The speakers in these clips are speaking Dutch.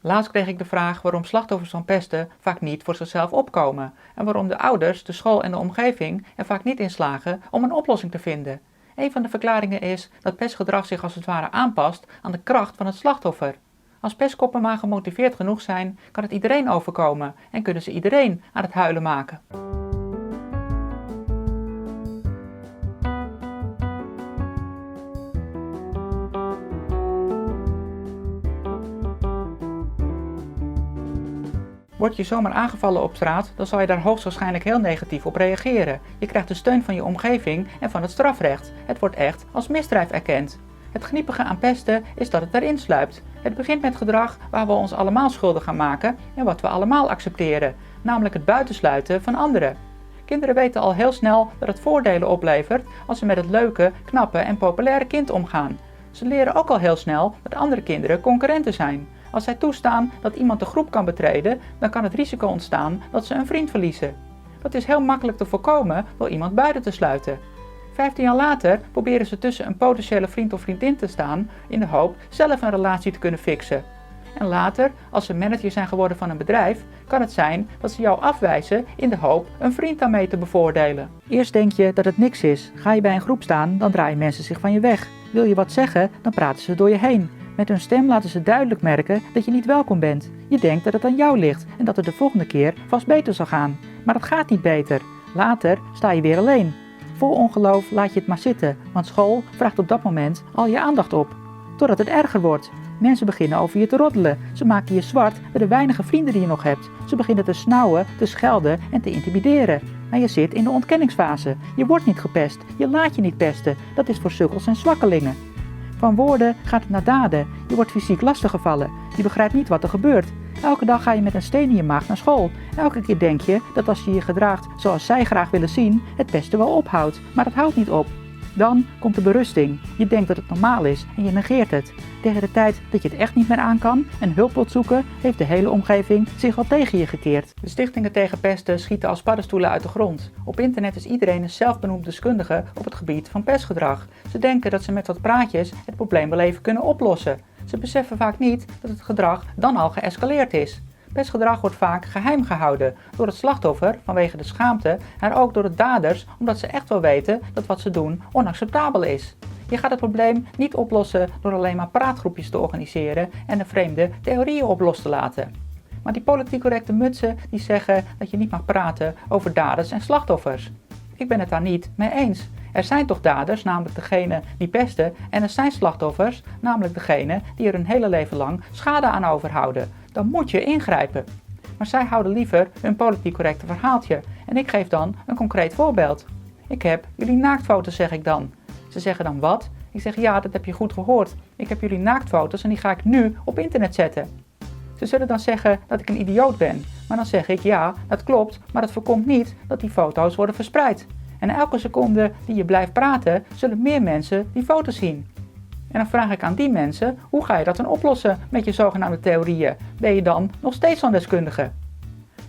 Laatst kreeg ik de vraag waarom slachtoffers van pesten vaak niet voor zichzelf opkomen en waarom de ouders, de school en de omgeving er vaak niet in slagen om een oplossing te vinden. Een van de verklaringen is dat pestgedrag zich als het ware aanpast aan de kracht van het slachtoffer. Als pestkoppen maar gemotiveerd genoeg zijn, kan het iedereen overkomen en kunnen ze iedereen aan het huilen maken. Word je zomaar aangevallen op straat, dan zal je daar hoogstwaarschijnlijk heel negatief op reageren. Je krijgt de steun van je omgeving en van het strafrecht. Het wordt echt als misdrijf erkend. Het gniepige aan pesten is dat het erin sluipt. Het begint met gedrag waar we ons allemaal schuldig aan maken en wat we allemaal accepteren, namelijk het buitensluiten van anderen. Kinderen weten al heel snel dat het voordelen oplevert als ze met het leuke, knappe en populaire kind omgaan. Ze leren ook al heel snel dat andere kinderen concurrenten zijn. Als zij toestaan dat iemand de groep kan betreden, dan kan het risico ontstaan dat ze een vriend verliezen. Dat is heel makkelijk te voorkomen door iemand buiten te sluiten. 15 jaar later proberen ze tussen een potentiële vriend of vriendin te staan in de hoop zelf een relatie te kunnen fixen. En later, als ze manager zijn geworden van een bedrijf, kan het zijn dat ze jou afwijzen in de hoop een vriend daarmee te bevoordelen. Eerst denk je dat het niks is. Ga je bij een groep staan, dan draaien mensen zich van je weg. Wil je wat zeggen, dan praten ze door je heen. Met hun stem laten ze duidelijk merken dat je niet welkom bent. Je denkt dat het aan jou ligt en dat het de volgende keer vast beter zal gaan. Maar het gaat niet beter. Later sta je weer alleen. Vol ongeloof laat je het maar zitten, want school vraagt op dat moment al je aandacht op. Totdat het erger wordt. Mensen beginnen over je te roddelen. Ze maken je zwart bij de weinige vrienden die je nog hebt. Ze beginnen te snauwen, te schelden en te intimideren. Maar je zit in de ontkenningsfase. Je wordt niet gepest. Je laat je niet pesten. Dat is voor sukkels en zwakkelingen. Van woorden gaat het naar daden. Je wordt fysiek lastiggevallen. Je begrijpt niet wat er gebeurt. Elke dag ga je met een steen in je maag naar school. Elke keer denk je dat als je je gedraagt zoals zij graag willen zien, het pesten wel ophoudt. Maar het houdt niet op. Dan komt de berusting. Je denkt dat het normaal is en je negeert het. Tegen de tijd dat je het echt niet meer aan kan en hulp wilt zoeken, heeft de hele omgeving zich al tegen je gekeerd. De stichtingen tegen pesten schieten als paddenstoelen uit de grond. Op internet is iedereen een zelfbenoemd deskundige op het gebied van pestgedrag. Ze denken dat ze met wat praatjes het probleem wel even kunnen oplossen. Ze beseffen vaak niet dat het gedrag dan al geëscaleerd is. Pestgedrag wordt vaak geheim gehouden door het slachtoffer vanwege de schaamte, maar ook door de daders omdat ze echt wel weten dat wat ze doen onacceptabel is. Je gaat het probleem niet oplossen door alleen maar praatgroepjes te organiseren en de vreemde theorieën op los te laten. Maar die politiek correcte mutsen die zeggen dat je niet mag praten over daders en slachtoffers. Ik ben het daar niet mee eens. Er zijn toch daders, namelijk degene die pesten, en er zijn slachtoffers, namelijk degene die er hun hele leven lang schade aan overhouden. Dan moet je ingrijpen. Maar zij houden liever hun politiek correcte verhaaltje en ik geef dan een concreet voorbeeld. Ik heb jullie naaktfoto's, zeg ik dan. Ze zeggen dan wat? Ik zeg ja, dat heb je goed gehoord. Ik heb jullie naaktfoto's en die ga ik nu op internet zetten. Ze zullen dan zeggen dat ik een idioot ben. Maar dan zeg ik ja, dat klopt, maar dat voorkomt niet dat die foto's worden verspreid. En elke seconde die je blijft praten, zullen meer mensen die foto's zien. En dan vraag ik aan die mensen, hoe ga je dat dan oplossen met je zogenaamde theorieën? Ben je dan nog steeds zo'n deskundige?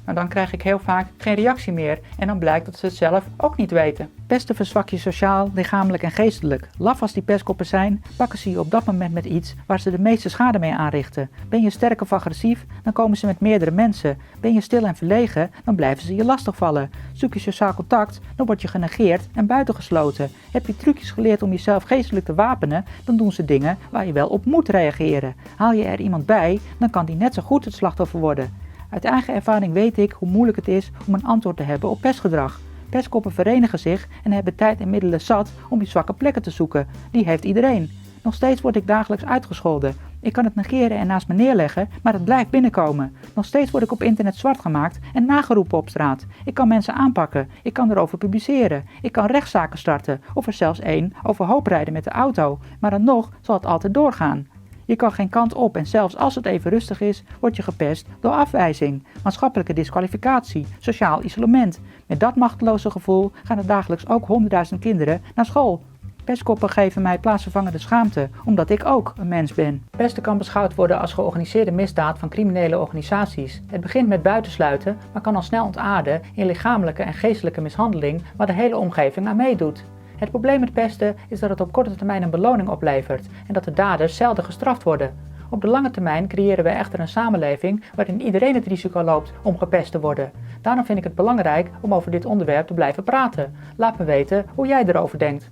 Maar dan krijg ik heel vaak geen reactie meer en dan blijkt dat ze het zelf ook niet weten. Pesten verzwak je sociaal, lichamelijk en geestelijk. Laf als die pestkoppen zijn, pakken ze je op dat moment met iets waar ze de meeste schade mee aanrichten. Ben je sterk of agressief, dan komen ze met meerdere mensen. Ben je stil en verlegen, dan blijven ze je lastigvallen. Zoek je sociaal contact, dan word je genegeerd en buitengesloten. Heb je trucjes geleerd om jezelf geestelijk te wapenen, dan doen ze dingen waar je wel op moet reageren. Haal je er iemand bij, dan kan die net zo goed het slachtoffer worden. Uit eigen ervaring weet ik hoe moeilijk het is om een antwoord te hebben op pestgedrag. Pestkoppen verenigen zich en hebben tijd en middelen zat om die zwakke plekken te zoeken. Die heeft iedereen. Nog steeds word ik dagelijks uitgescholden. Ik kan het negeren en naast me neerleggen, maar het blijft binnenkomen. Nog steeds word ik op internet zwart gemaakt en nageroepen op straat. Ik kan mensen aanpakken. Ik kan erover publiceren. Ik kan rechtszaken starten of er zelfs één overhoop rijden met de auto. Maar dan nog zal het altijd doorgaan. Je kan geen kant op en zelfs als het even rustig is, word je gepest door afwijzing, maatschappelijke disqualificatie, sociaal isolement. Met dat machteloze gevoel gaan er dagelijks ook 100.000 kinderen naar school. Pestkoppen geven mij plaatsvervangende schaamte, omdat ik ook een mens ben. Pesten kan beschouwd worden als georganiseerde misdaad van criminele organisaties. Het begint met buitensluiten, maar kan al snel ontaarden in lichamelijke en geestelijke mishandeling waar de hele omgeving aan meedoet. Het probleem met pesten is dat het op korte termijn een beloning oplevert en dat de daders zelden gestraft worden. Op de lange termijn creëren we echter een samenleving waarin iedereen het risico loopt om gepest te worden. Daarom vind ik het belangrijk om over dit onderwerp te blijven praten. Laat me weten hoe jij erover denkt.